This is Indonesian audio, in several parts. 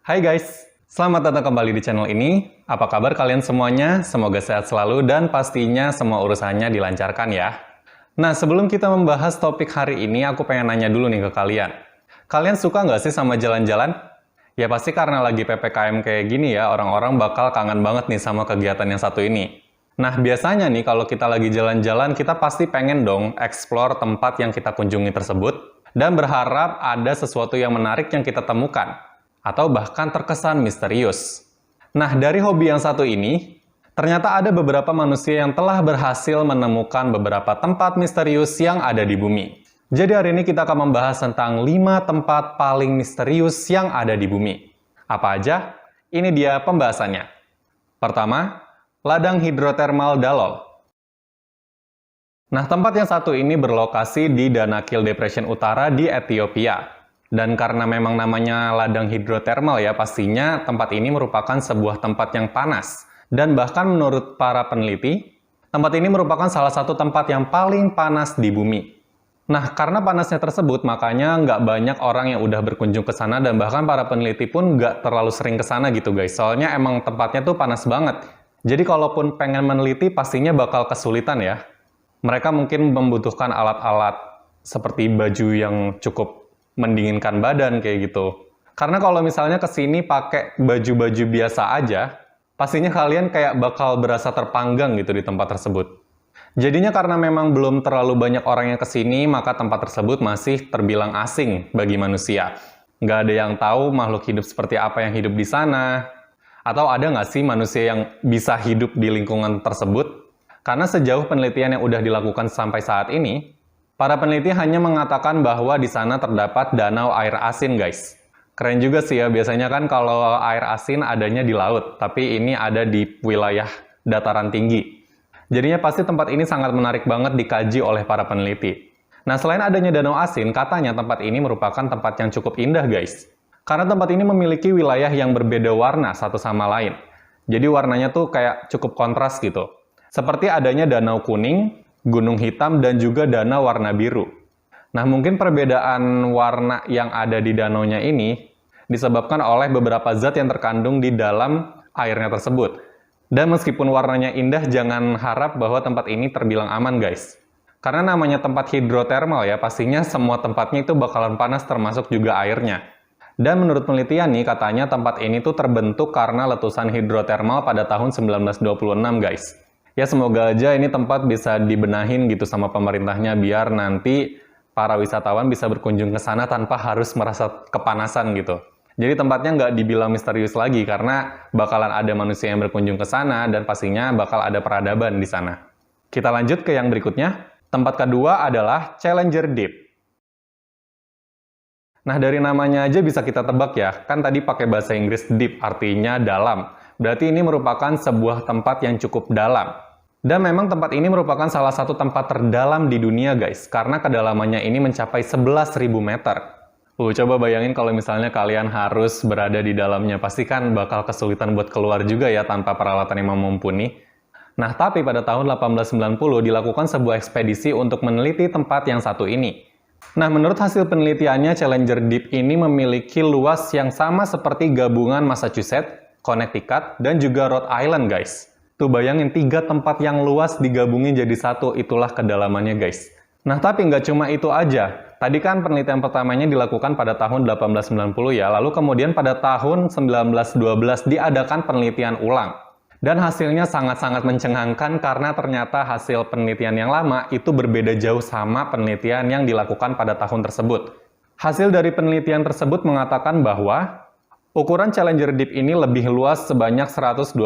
Hai guys, selamat datang kembali di channel ini. Apa kabar kalian semuanya? Semoga sehat selalu dan pastinya semua urusannya dilancarkan ya. Nah, sebelum kita membahas topik hari ini, aku pengen nanya dulu nih ke kalian. Kalian suka nggak sih sama jalan-jalan? Ya pasti karena lagi PPKM kayak gini ya, orang-orang bakal kangen banget nih sama kegiatan yang satu ini. Nah, biasanya nih kalau kita lagi jalan-jalan, kita pasti pengen dong explore tempat yang kita kunjungi tersebut dan berharap ada sesuatu yang menarik yang kita temukan atau bahkan terkesan misterius. Nah, dari hobi yang satu ini, ternyata ada beberapa manusia yang telah berhasil menemukan beberapa tempat misterius yang ada di bumi. Jadi hari ini kita akan membahas tentang 5 tempat paling misterius yang ada di bumi. Apa aja? Ini dia pembahasannya. Pertama, ladang hidrotermal Dalol. Nah, tempat yang satu ini berlokasi di Danakil Depression Utara di Ethiopia. Dan karena memang namanya ladang hidrotermal ya, pastinya tempat ini merupakan sebuah tempat yang panas. Dan bahkan menurut para peneliti, tempat ini merupakan salah satu tempat yang paling panas di bumi. Nah, karena panasnya tersebut, makanya nggak banyak orang yang udah berkunjung ke sana dan bahkan para peneliti pun nggak terlalu sering ke sana gitu guys. Soalnya emang tempatnya tuh panas banget. Jadi kalaupun pengen meneliti, pastinya bakal kesulitan ya. Mereka mungkin membutuhkan alat-alat seperti baju yang cukup mendinginkan badan kayak gitu. Karena kalau misalnya kesini pakai baju-baju biasa aja, pastinya kalian kayak bakal berasa terpanggang gitu di tempat tersebut. Jadinya karena memang belum terlalu banyak orang yang kesini, maka tempat tersebut masih terbilang asing bagi manusia. Nggak ada yang tahu makhluk hidup seperti apa yang hidup di sana. Atau ada nggak sih manusia yang bisa hidup di lingkungan tersebut? Karena sejauh penelitian yang udah dilakukan sampai saat ini, para peneliti hanya mengatakan bahwa di sana terdapat danau air asin, guys. Keren juga sih ya, biasanya kan kalau air asin adanya di laut, tapi ini ada di wilayah dataran tinggi. Jadinya pasti tempat ini sangat menarik banget dikaji oleh para peneliti. Nah, selain adanya danau asin, katanya tempat ini merupakan tempat yang cukup indah, guys. Karena tempat ini memiliki wilayah yang berbeda warna satu sama lain. Jadi warnanya tuh kayak cukup kontras gitu. Seperti adanya danau kuning, gunung hitam, dan juga danau warna biru. Nah, mungkin perbedaan warna yang ada di danaunya ini disebabkan oleh beberapa zat yang terkandung di dalam airnya tersebut. Dan meskipun warnanya indah, jangan harap bahwa tempat ini terbilang aman, guys. Karena namanya tempat hidrotermal ya, pastinya semua tempatnya itu bakalan panas termasuk juga airnya. Dan menurut penelitian nih, katanya tempat ini tuh terbentuk karena letusan hidrotermal pada tahun 1926, guys. Ya semoga aja ini tempat bisa dibenahin gitu sama pemerintahnya biar nanti para wisatawan bisa berkunjung ke sana tanpa harus merasa kepanasan gitu. Jadi tempatnya nggak dibilang misterius lagi karena bakalan ada manusia yang berkunjung ke sana dan pastinya bakal ada peradaban di sana. Kita lanjut ke yang berikutnya. Tempat kedua adalah Challenger Deep. Nah, dari namanya aja bisa kita tebak ya, kan tadi pakai bahasa Inggris deep, artinya dalam. Berarti ini merupakan sebuah tempat yang cukup dalam. Dan memang tempat ini merupakan salah satu tempat terdalam di dunia guys, karena kedalamannya ini mencapai 11.000 meter. Coba bayangin kalau misalnya kalian harus berada di dalamnya, pasti kan bakal kesulitan buat keluar juga ya tanpa peralatan yang mumpuni. Nah, tapi pada tahun 1890 dilakukan sebuah ekspedisi untuk meneliti tempat yang satu ini. Nah, menurut hasil penelitiannya, Challenger Deep ini memiliki luas yang sama seperti gabungan Massachusetts, Connecticut, dan juga Rhode Island guys. Tuh bayangin 3 tempat yang luas digabungin jadi satu, itulah kedalamannya guys. Nah, tapi nggak cuma itu aja. Tadi kan penelitian pertamanya dilakukan pada tahun 1890 ya, lalu kemudian pada tahun 1912 diadakan penelitian ulang. Dan hasilnya sangat-sangat mencengangkan karena ternyata hasil penelitian yang lama itu berbeda jauh sama penelitian yang dilakukan pada tahun tersebut. Hasil dari penelitian tersebut mengatakan bahwa ukuran Challenger Deep ini lebih luas sebanyak 129.000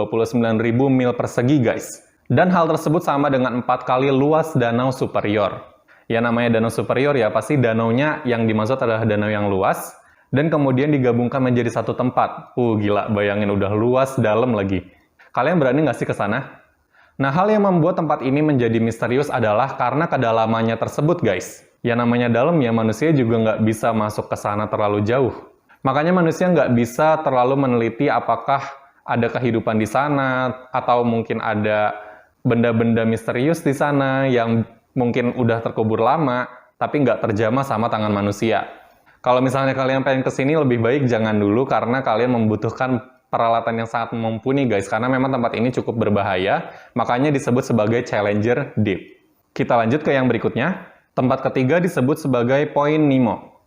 mil persegi guys. Dan hal tersebut sama dengan 4 kali luas Danau Superior. Ya namanya Danau Superior ya, pasti danaunya yang dimaksud adalah danau yang luas. Dan kemudian digabungkan menjadi satu tempat. Gila, bayangin udah luas, dalam lagi. Kalian berani nggak sih ke sana? Nah, hal yang membuat tempat ini menjadi misterius adalah karena kedalamannya tersebut guys. Ya namanya dalam ya, manusia juga nggak bisa masuk ke sana terlalu jauh. Makanya manusia nggak bisa terlalu meneliti apakah ada kehidupan di sana, atau mungkin ada benda-benda misterius di sana yang mungkin udah terkubur lama, tapi nggak terjamah sama tangan manusia. Kalau misalnya kalian pengen kesini, lebih baik jangan dulu karena kalian membutuhkan peralatan yang sangat mumpuni guys, karena memang tempat ini cukup berbahaya, makanya disebut sebagai Challenger Deep. Kita lanjut ke yang berikutnya. Tempat ketiga disebut sebagai Point Nemo.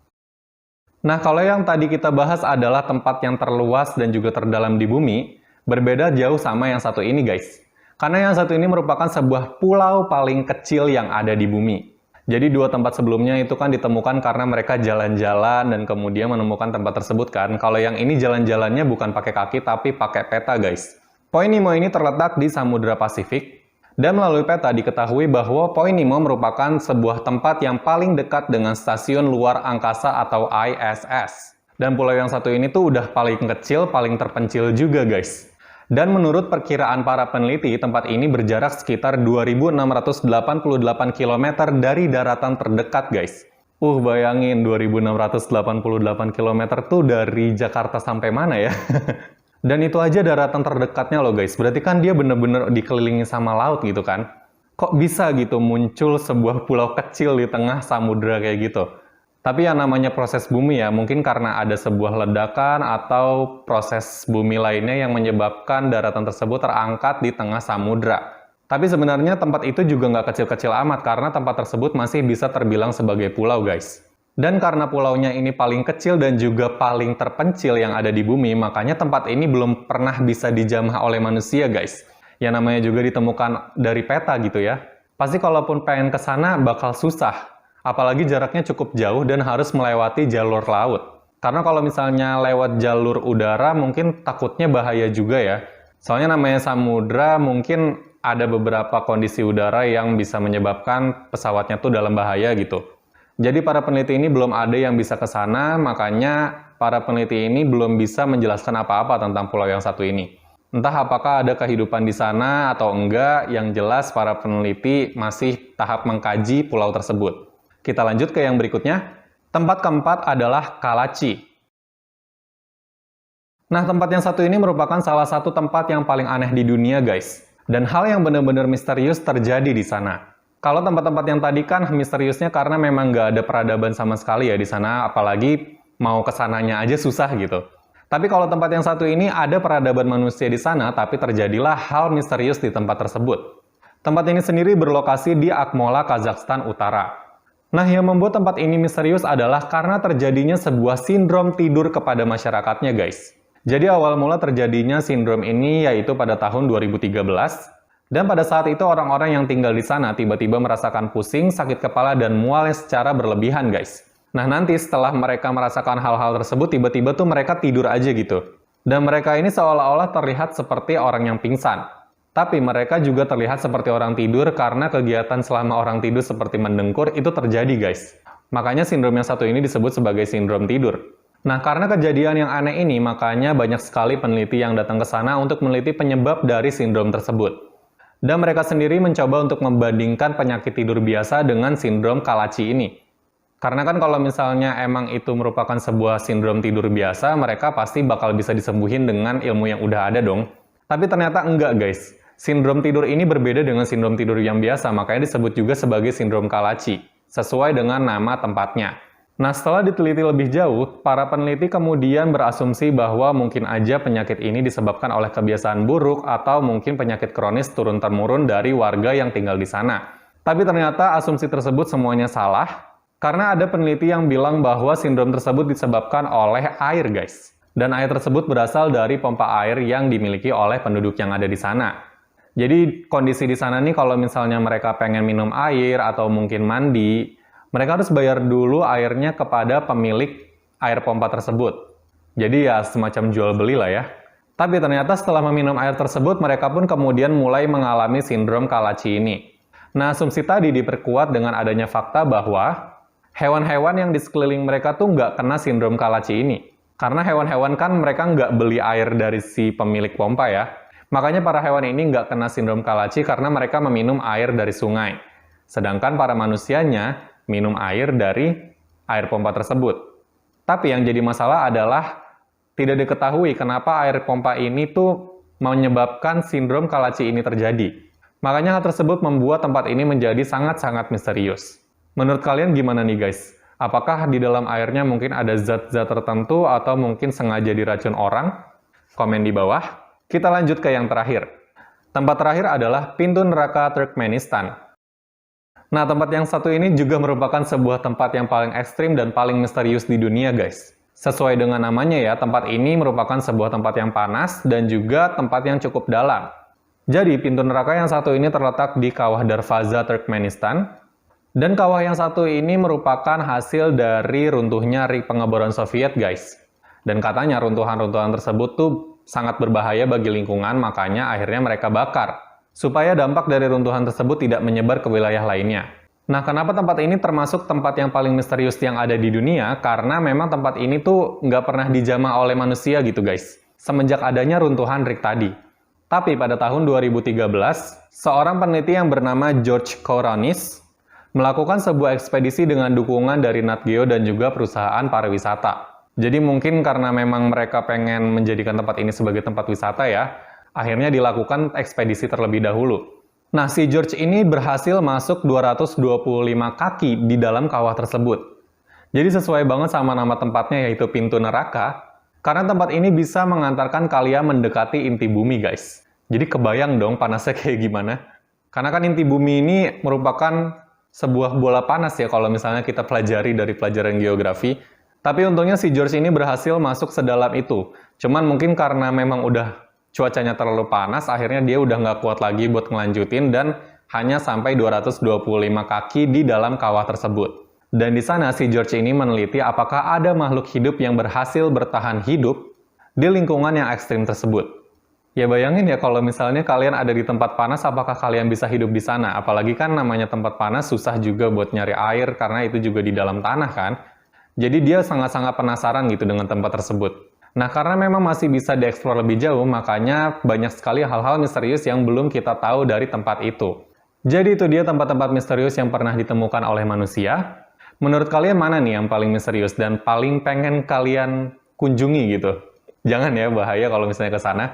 Nah, kalau yang tadi kita bahas adalah tempat yang terluas dan juga terdalam di bumi, berbeda jauh sama yang satu ini guys. Karena yang satu ini merupakan sebuah pulau paling kecil yang ada di bumi. Jadi dua tempat sebelumnya itu kan ditemukan karena mereka jalan-jalan dan kemudian menemukan tempat tersebut kan. Kalau yang ini jalan-jalannya bukan pakai kaki tapi pakai peta guys. Point Nemo ini terletak di Samudra Pasifik. Dan melalui peta diketahui bahwa Point Nemo merupakan sebuah tempat yang paling dekat dengan Stasiun Luar Angkasa atau ISS. Dan pulau yang satu ini tuh udah paling kecil, paling terpencil juga guys. Dan menurut perkiraan para peneliti, tempat ini berjarak sekitar 2.688 km dari daratan terdekat, guys. Bayangin 2.688 km tuh dari Jakarta sampai mana ya? Dan itu aja daratan terdekatnya loh, guys. Berarti kan dia bener-bener dikelilingi sama laut gitu kan? Kok bisa gitu muncul sebuah pulau kecil di tengah samudra kayak gitu? Tapi yang namanya proses bumi ya, mungkin karena ada sebuah ledakan atau proses bumi lainnya yang menyebabkan daratan tersebut terangkat di tengah samudra. Tapi sebenarnya tempat itu juga nggak kecil-kecil amat, karena tempat tersebut masih bisa terbilang sebagai pulau guys. Dan karena pulaunya ini paling kecil dan juga paling terpencil yang ada di bumi, makanya tempat ini belum pernah bisa dijamah oleh manusia guys. Yang namanya juga ditemukan dari peta gitu ya. Pasti kalaupun pengen ke sana bakal susah. Apalagi jaraknya cukup jauh dan harus melewati jalur laut. Karena kalau misalnya lewat jalur udara mungkin takutnya bahaya juga ya. Soalnya namanya samudra mungkin ada beberapa kondisi udara yang bisa menyebabkan pesawatnya tuh dalam bahaya gitu. Jadi para peneliti ini belum ada yang bisa ke sana, makanya para peneliti ini belum bisa menjelaskan apa-apa tentang pulau yang satu ini. Entah apakah ada kehidupan di sana atau enggak, yang jelas para peneliti masih tahap mengkaji pulau tersebut. Kita lanjut ke yang berikutnya. Tempat keempat adalah Kalachi. Nah, tempat yang satu ini merupakan salah satu tempat yang paling aneh di dunia, guys. Dan hal yang benar-benar misterius terjadi di sana. Kalau tempat-tempat yang tadi kan misteriusnya karena memang nggak ada peradaban sama sekali ya di sana, apalagi mau ke sananya aja susah gitu. Tapi kalau tempat yang satu ini ada peradaban manusia di sana, tapi terjadilah hal misterius di tempat tersebut. Tempat ini sendiri berlokasi di Akmola, Kazakhstan Utara. Nah, yang membuat tempat ini misterius adalah karena terjadinya sebuah sindrom tidur kepada masyarakatnya, guys. Jadi awal mula terjadinya sindrom ini yaitu pada tahun 2013, dan pada saat itu orang-orang yang tinggal di sana tiba-tiba merasakan pusing, sakit kepala, dan mual secara berlebihan, guys. Nah, nanti setelah mereka merasakan hal-hal tersebut, tiba-tiba tuh mereka tidur aja gitu. Dan mereka ini seolah-olah terlihat seperti orang yang pingsan. Tapi mereka juga terlihat seperti orang tidur karena kegiatan selama orang tidur seperti mendengkur itu terjadi guys. Makanya sindrom yang satu ini disebut sebagai sindrom tidur. Nah, karena kejadian yang aneh ini, makanya banyak sekali peneliti yang datang ke sana untuk meneliti penyebab dari sindrom tersebut. Dan mereka sendiri mencoba untuk membandingkan penyakit tidur biasa dengan sindrom Kalachi ini. Karena kan kalau misalnya emang itu merupakan sebuah sindrom tidur biasa, mereka pasti bakal bisa disembuhin dengan ilmu yang udah ada dong. Tapi ternyata enggak guys. Sindrom tidur ini berbeda dengan sindrom tidur yang biasa, makanya disebut juga sebagai sindrom Kalachi, sesuai dengan nama tempatnya. Nah, setelah diteliti lebih jauh, para peneliti kemudian berasumsi bahwa mungkin aja penyakit ini disebabkan oleh kebiasaan buruk atau mungkin penyakit kronis turun-temurun dari warga yang tinggal di sana. Tapi ternyata asumsi tersebut semuanya salah, karena ada peneliti yang bilang bahwa sindrom tersebut disebabkan oleh air, guys. Dan air tersebut berasal dari pompa air yang dimiliki oleh penduduk yang ada di sana. Jadi kondisi di sana nih kalau misalnya mereka pengen minum air atau mungkin mandi, mereka harus bayar dulu airnya kepada pemilik air pompa tersebut. Jadi ya semacam jual beli lah ya. Tapi ternyata setelah meminum air tersebut, mereka pun kemudian mulai mengalami sindrom Kalachi ini. Nah, asumsi tadi diperkuat dengan adanya fakta bahwa hewan-hewan yang di sekeliling mereka tuh nggak kena sindrom Kalachi ini. Karena hewan-hewan kan mereka nggak beli air dari si pemilik pompa ya. Makanya para hewan ini nggak kena sindrom Kalachi karena mereka meminum air dari sungai. Sedangkan para manusianya minum air dari air pompa tersebut. Tapi yang jadi masalah adalah tidak diketahui kenapa air pompa ini tuh menyebabkan sindrom Kalachi ini terjadi. Makanya hal tersebut membuat tempat ini menjadi sangat-sangat misterius. Menurut kalian gimana nih guys? Apakah di dalam airnya mungkin ada zat-zat tertentu atau mungkin sengaja diracun orang? Komen di bawah. Kita lanjut ke yang terakhir. Tempat terakhir adalah pintu neraka Turkmenistan. Nah, tempat yang satu ini juga merupakan sebuah tempat yang paling ekstrim dan paling misterius di dunia, guys. Sesuai dengan namanya ya, tempat ini merupakan sebuah tempat yang panas dan juga tempat yang cukup dalam. Jadi, pintu neraka yang satu ini terletak di kawah Darvaza, Turkmenistan. Dan kawah yang satu ini merupakan hasil dari runtuhnya rig pengeboran Soviet, guys. Dan katanya runtuhan-runtuhan tersebut tuh sangat berbahaya bagi lingkungan, makanya akhirnya mereka bakar, supaya dampak dari runtuhan tersebut tidak menyebar ke wilayah lainnya. Nah, kenapa tempat ini termasuk tempat yang paling misterius yang ada di dunia? Karena memang tempat ini tuh nggak pernah dijamah oleh manusia gitu, guys. Semenjak adanya runtuhan rig tadi. Tapi pada tahun 2013, seorang peneliti yang bernama George Kourounis melakukan sebuah ekspedisi dengan dukungan dari Nat Geo dan juga perusahaan pariwisata. Jadi mungkin karena memang mereka pengen menjadikan tempat ini sebagai tempat wisata ya, akhirnya dilakukan ekspedisi terlebih dahulu. Nah, si George ini berhasil masuk 225 kaki di dalam kawah tersebut. Jadi sesuai banget sama nama tempatnya, yaitu pintu neraka, karena tempat ini bisa mengantarkan kalian mendekati inti bumi, guys. Jadi kebayang dong panasnya kayak gimana. Karena kan inti bumi ini merupakan sebuah bola panas ya kalau misalnya kita pelajari dari pelajaran geografi. Tapi untungnya si George ini berhasil masuk sedalam itu. Cuman mungkin karena memang udah cuacanya terlalu panas, akhirnya dia udah nggak kuat lagi buat ngelanjutin dan hanya sampai 225 kaki di dalam kawah tersebut. Dan di sana si George ini meneliti apakah ada makhluk hidup yang berhasil bertahan hidup di lingkungan yang ekstrim tersebut. Ya bayangin ya kalau misalnya kalian ada di tempat panas, apakah kalian bisa hidup di sana? Apalagi kan namanya tempat panas susah juga buat nyari air karena itu juga di dalam tanah kan. Jadi dia sangat-sangat penasaran gitu dengan tempat tersebut. Nah, karena memang masih bisa dieksplor lebih jauh, makanya banyak sekali hal-hal misterius yang belum kita tahu dari tempat itu. Jadi itu dia tempat-tempat misterius yang pernah ditemukan oleh manusia. Menurut kalian mana nih yang paling misterius dan paling pengen kalian kunjungi gitu? Jangan ya, bahaya kalau misalnya ke sana.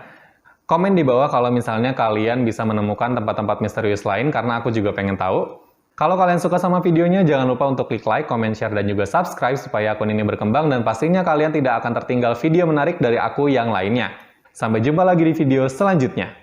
Komen di bawah kalau misalnya kalian bisa menemukan tempat-tempat misterius lain, karena aku juga pengen tahu. Kalau kalian suka sama videonya, jangan lupa untuk klik like, comment, share, dan juga subscribe supaya akun ini berkembang dan pastinya kalian tidak akan tertinggal video menarik dari aku yang lainnya. Sampai jumpa lagi di video selanjutnya.